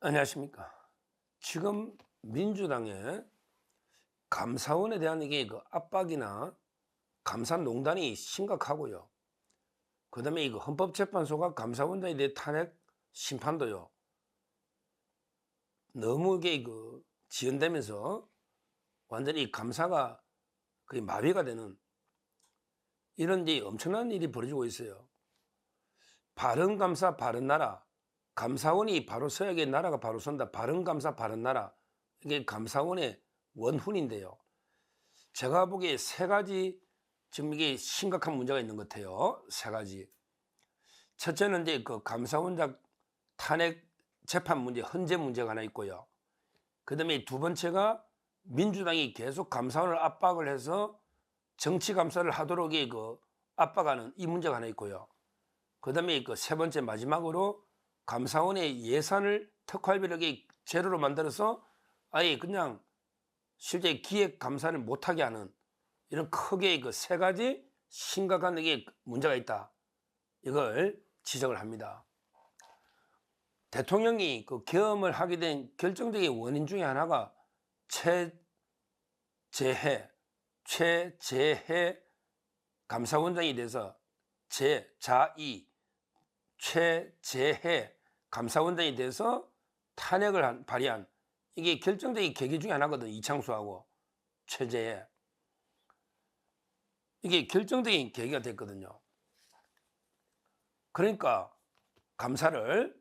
안녕하십니까. 지금 민주당의 감사원에 대한 이게 그 압박이나 감사농단이 심각하고요. 그 다음에 이거 헌법재판소가 감사원장에 대해 탄핵 심판도요. 너무 이게 그 지연되면서 완전히 감사가 거의 마비가 되는 이런 이제 엄청난 일이 벌어지고 있어요. 바른감사 바른나라, 감사원이 바로 서야게 나라가 바로 선다. 바른감사 바른나라, 이게 감사원의 원훈인데요. 제가 보기에 세 가지 지금 이게 심각한 문제가 있는 것 같아요. 세 가지. 첫째는 이제 그 감사원장 탄핵 재판 문제, 헌재 문제가 하나 있고요. 그 다음에 두 번째가 민주당이 계속 감사원을 압박을 해서 정치 감사를 하도록 그 압박하는 이 문제가 하나 있고요. 그 다음에 그 세 번째 마지막으로 감사원의 예산을 특활비를 제로로 만들어서 아예 그냥 실제 기획 감사를 못하게 하는 이런 크게 그 세 가지 심각한 이게 문제가 있다. 이걸 지적을 합니다. 대통령이 그 계엄을 하게 된 결정적인 원인 중에 하나가 최재해 감사원장에 대해서 최재해 감사원장에 대해서 탄핵을 발의한 이게 결정적인 계기 중에 하나거든. 이창수하고 최재해. 이게 결정적인 계기가 됐거든요. 그러니까 감사를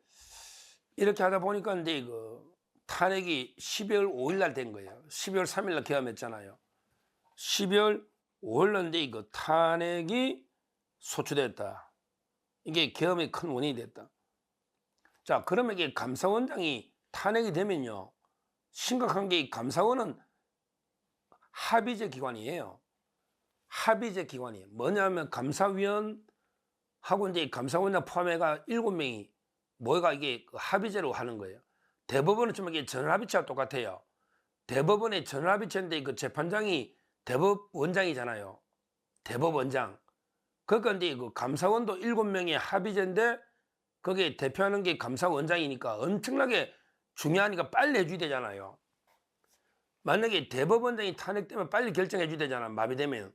이렇게 하다 보니까 이제 그 탄핵이 12월 5일 날 된 거예요. 12월 3일 날 계엄했잖아요. 12월 5일 날 이제 그 탄핵이 소추됐다. 이게 계엄의 큰 원인이 됐다. 자, 그러면 이게 감사원장이 탄핵이 되면요. 심각한 게 감사원은 합의제 기관이에요. 합의제 기관이에요. 뭐냐면 감사위원하고 이제 감사원장 포함해가 7명이 뭐가 이게 합의제로 하는 거예요. 대법원은 좀 이게 전원합의체와 똑같아요. 대법원의 전원합의체인데 그 재판장이 대법원장이잖아요. 대법원장. 그러니까 이제 그 감사원도 7명의 합의제인데 거기에 대표하는 게 감사원장이니까 엄청나게 중요하니까 빨리 해줘야 되잖아요. 만약에 대법원장이 탄핵되면 빨리 결정해 줘야 되잖아. 마비되면.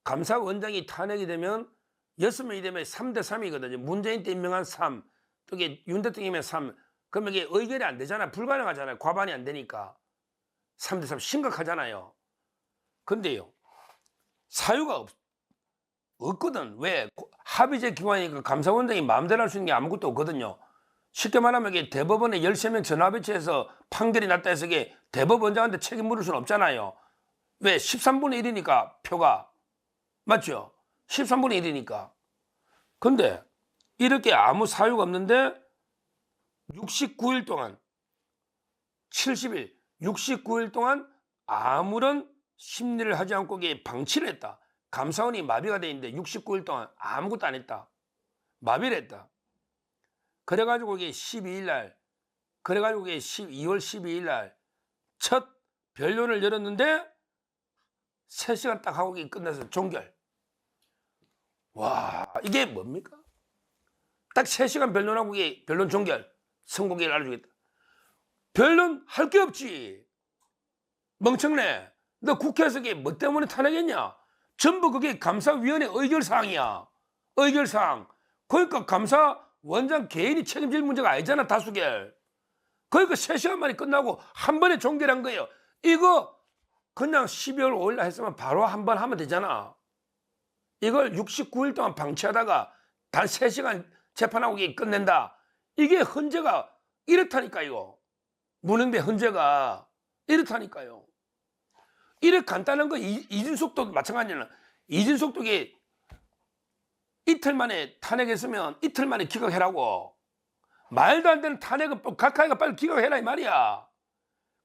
감사원장이 탄핵이 되면 6명이 되면 3대 3이거든요. 문재인 때 임명한 3, 또게 윤 대통령이면 3. 그러면 이게 의결이 안 되잖아. 불가능하잖아요. 과반이 안 되니까. 3대 3 심각하잖아요. 근데요. 사유가 없거든. 왜? 합의제 기관이니까 감사원장이 마음대로 할 수 있는 게 아무것도 없거든요. 쉽게 말하면 이게 대법원에 13명 전화배치해서 판결이 났다 해서 이게 대법원장한테 책임 물을 수는 없잖아요. 왜? 13분의 1이니까 표가. 맞죠? 13분의 1이니까. 근데 이렇게 아무 사유가 없는데 69일 동안 70일 69일 동안 아무런 심리를 하지 않고 이게 방치를 했다. 감사원이 마비가 돼 있는데 69일 동안 아무것도 안 했다. 마비를 했다. 그래가지고 이게 12일 날, 그래가지고 이게 2월 12일 날 첫 변론을 열었는데 3시간 딱 하고 끝나서 종결. 와, 이게 뭡니까? 딱 3시간 변론하고 이게 변론 종결. 선고기를 알려주겠다. 변론 할 게 없지. 멍청네. 너 국회에서 이게 뭐 때문에 탄핵했냐? 전부 그게 감사위원회 의결사항이야. 의결사항. 그러니까 감사원장 개인이 책임질 문제가 아니잖아. 다수결. 그러니까 3시간 만에 끝나고 한 번에 종결한 거예요. 이거 그냥 12월 5일 날 했으면 바로 한 번 하면 되잖아. 이걸 69일 동안 방치하다가 단 3시간 재판하고 끝낸다. 이게 헌재가 이렇다니까요. 문흥대 헌재가 이렇다니까요. 이렇게 간단한 거 이준석도 마찬가지잖아. 이준석도 이게 이틀 만에 탄핵했으면 이틀 만에 기각해라고. 말도 안 되는 탄핵은 각하가 빨리 기각해라 이 말이야.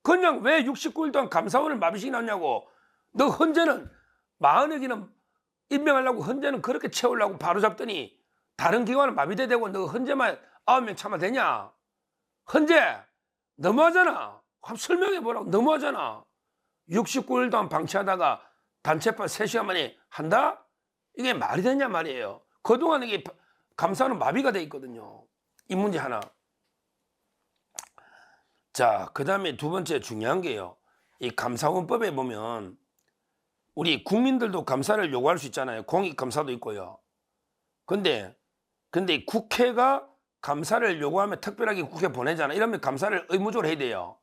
그냥 왜 69일 동안 감사원을 마비시키냐고. 너 헌재는 40여기는 임명하려고 헌재는 그렇게 채우려고 바로 잡더니 다른 기관은 마비되고 너 헌재만 9명 참아 되냐? 헌재 너무하잖아. 한번 설명해 보라고. 너무하잖아. 69일 동안 방치하다가 단체판 3시간 만에 한다? 이게 말이 되냐 말이에요. 그동안 이게 감사는 마비가 돼 있거든요. 이 문제 하나. 자, 그다음에 두 번째 중요한 게요. 이 감사원법에 보면 우리 국민들도 감사를 요구할 수 있잖아요. 공익감사도 있고요. 근데 국회가 감사를 요구하면 특별하게 국회 보내잖아. 이러면 감사를 의무적으로 해야 돼요.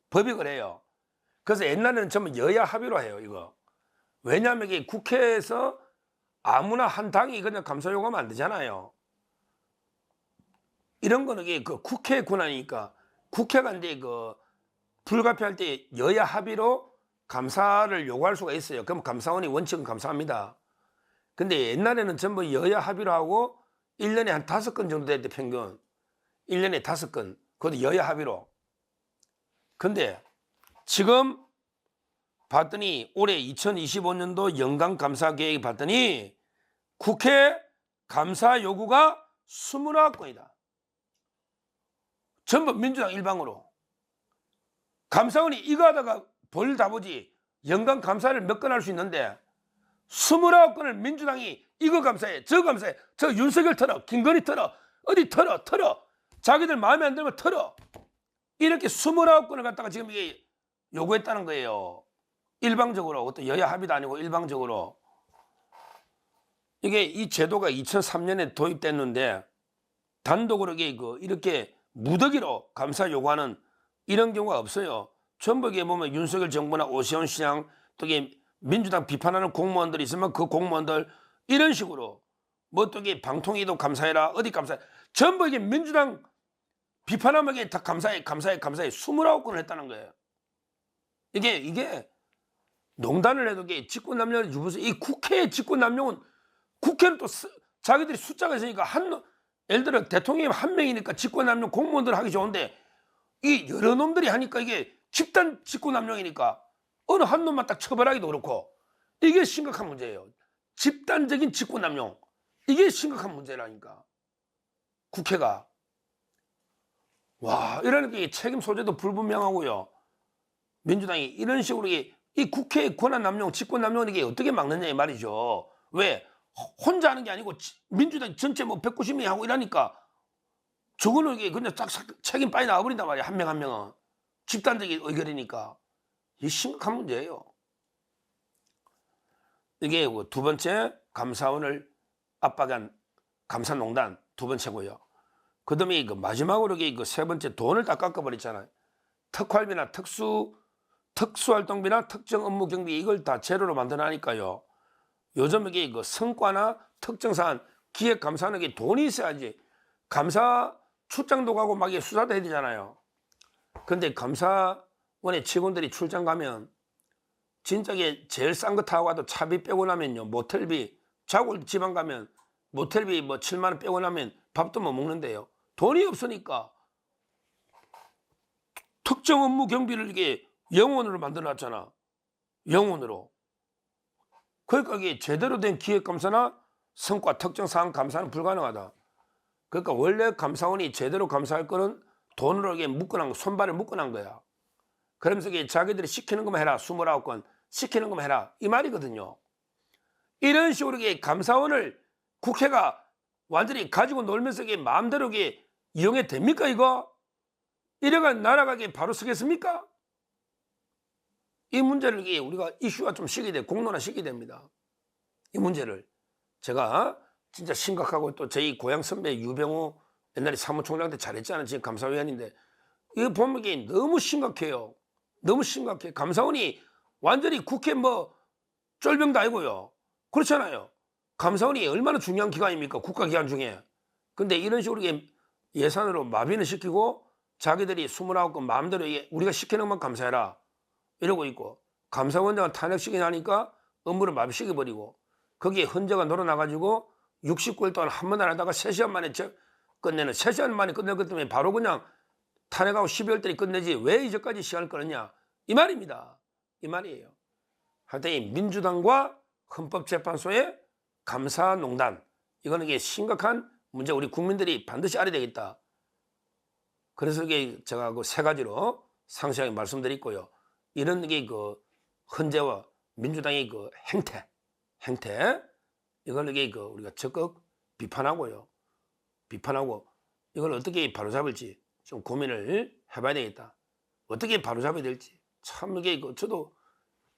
법이 그래요. 그래서 옛날에는 전부 여야 합의로 해요, 이거. 왜냐하면 이게 국회에서 아무나 한 당이 그냥 감사 요구하면 안 되잖아요. 이런 거는 이게 그 국회 권한이니까 국회가 이제 그 불가피할 때 여야 합의로 감사를 요구할 수가 있어요. 그럼 감사원이 원칙은 감사합니다. 근데 옛날에는 전부 여야 합의로 하고 1년에 한 5건 정도 됐대, 평균. 1년에 5건. 그것도 여야 합의로. 근데 지금 봤더니 올해 2025년도 연간 감사 계획 봤더니 국회 감사 요구가 29건이다. 전부 민주당 일방으로. 감사원이 이거 하다가 벌 다 보지. 연간 감사를 몇 건 할 수 있는데 29건을 민주당이 이거 감사해, 저 감사해, 저 윤석열 털어, 김건희 털어, 어디 털어. 자기들 마음에 안 들면 털어. 이렇게 29건을 갖다가 지금 이게 요구했다는 거예요. 일방적으로. 어떤 여야 합의도 아니고 일방적으로. 이게 이 제도가 2003년에 도입됐는데 단독으로 이렇게 무더기로 감사 요구하는 이런 경우가 없어요. 전부 이게 보면 윤석열 정부나 오세훈 시장 또 이게 민주당 비판하는 공무원들이 있으면 그 공무원들 이런 식으로 뭐 또 이게 방통위도 감사해라, 어디 감사해. 전부 이게 민주당 비판하면 이게 다 감사해. 29건을 했다는 거예요. 이게 농단을 해도 이게 직권남용을 유부서 이 국회의 직권남용은 국회는 또 자기들이 숫자가 있으니까 예를 들어 대통령이 한 명이니까 직권남용 공무원들 하기 좋은데 이 여러 놈들이 하니까 이게 집단 직권남용이니까 어느 한 놈만 딱 처벌하기도 그렇고 이게 심각한 문제예요. 집단적인 직권남용. 이게 심각한 문제라니까. 국회가. 와, 이러니까 이 책임 소재도 불분명하고요. 민주당이 이런 식으로 이 국회의 권한남용, 직권남용은 이게 어떻게 막느냐 이 말이죠. 왜? 혼자 하는 게 아니고 민주당 전체 뭐 190명이 하고 이러니까 저거는 이게 그냥 딱 책임 빠이 나와버린단 말이야. 한 명 한 명은. 집단적인 의결이니까. 이게 심각한 문제예요. 이게 두 번째 감사원을 압박한 감사농단 두 번째고요. 그 다음에 마지막으로 세 번째 돈을 다 깎아버렸잖아요. 특활비나 특수활동비나 특정 업무 경비 이걸 다 제로로 만들어놔니까요. 요즘 이게 성과나 특정 사안 기획 감사하는 게 돈이 있어야지. 감사 출장도 가고 막 수사도 해야 되잖아요. 근데 감사원의 직원들이 출장 가면 진짜 게 제일 싼 거 타고 가도 차비 빼고 나면요. 모텔비, 자고 지방 가면 모텔비 뭐 7만 원 빼고 나면 밥도 못 먹는데요. 돈이 없으니까 특정 업무 경비를 이게 영원으로 만들어 놨잖아. 영원으로. 그러니까 이게 제대로 된 기획감사나 성과 특정 사항 감사는 불가능하다. 그러니까 원래 감사원이 제대로 감사할 거는 돈으로 이게 묶어놓은 손발을 묶어놓은 거야. 그러면서 이게 자기들이 시키는 것만 해라. 29건 시키는 것만 해라. 이 말이거든요. 이런 식으로 이게 감사원을 국회가 완전히 가지고 놀면서 이게 마음대로 이게 이용해 됩니까 이거? 이래가 나라가 이게 바로 서겠습니까? 이 문제를 이게 우리가 이슈가 좀 시게 돼, 공론화 시게 됩니다. 이 문제를 제가 진짜 심각하고 또 저희 고향 선배 유병호 옛날에 사무총장 때 잘했잖아요. 지금 감사위원인데 이거 보면 이게 너무 심각해요. 너무 심각해. 감사원이 완전히 국회 뭐 쫄병도 아니고요. 그렇잖아요. 감사원이 얼마나 중요한 기관입니까? 국가기관 중에. 근데 이런 식으로 예산으로 마비를 시키고 자기들이 29건 마음대로 우리가 시키는 것만 감사해라. 이러고 있고 감사원장은 탄핵시키게 하니까 업무를 마비시켜버리고 거기에 헌재가 놀아나가지고 69일 동안 한 번 안 하다가 3시간 만에 끝내는 3시간 만에 끝낼 것 때문에 바로 그냥 탄핵하고 12월달에 끝내지 왜 이제까지 시간을 끌었냐 이 말입니다. 이 말이에요. 하여튼 이 민주당과 헌법재판소의 감사농단 이거는 이게 심각한 문제 우리 국민들이 반드시 알아야 되겠다. 그래서 이게 제가 그 3가지로 상세하게 말씀드렸고요. 이런 게 헌재와 민주당의 행태 이걸 우리가 적극 비판하고 이걸 어떻게 바로잡을지 좀 고민을 해봐야 되겠다. 어떻게 바로잡아야 될지. 참 이게 저도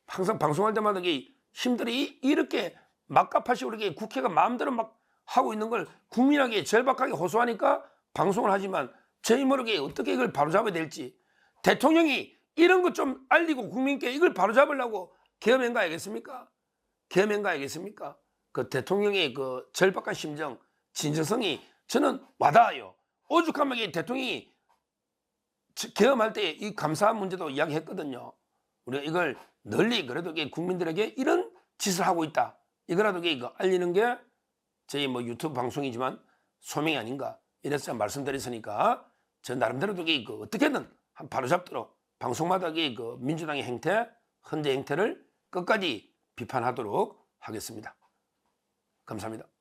항상 방송할 때마다 이게 힘들이 이렇게 막가파식으로 이렇게 국회가 마음대로 막 하고 있는 걸 국민에게 절박하게 호소하니까 방송을 하지만 저희 모르게 어떻게 이걸 바로잡아야 될지. 대통령이 이런 것 좀 알리고 국민께 이걸 바로잡으려고 계엄행 가야겠습니까? 계엄행 가야겠습니까? 그 대통령의 그 절박한 심정, 진정성이 저는 와닿아요. 오죽하면 대통령이 계엄할 때 이 감사한 문제도 이야기했거든요. 우리가 이걸 널리 그래도 국민들에게 이런 짓을 하고 있다. 이거라도 이거 알리는 게 저희 뭐 유튜브 방송이지만 소명이 아닌가 이래서 말씀드렸으니까 저 나름대로도 이거 어떻게든 바로잡도록 방송마다 그 민주당의 행태, 헌재 행태를 끝까지 비판하도록 하겠습니다. 감사합니다.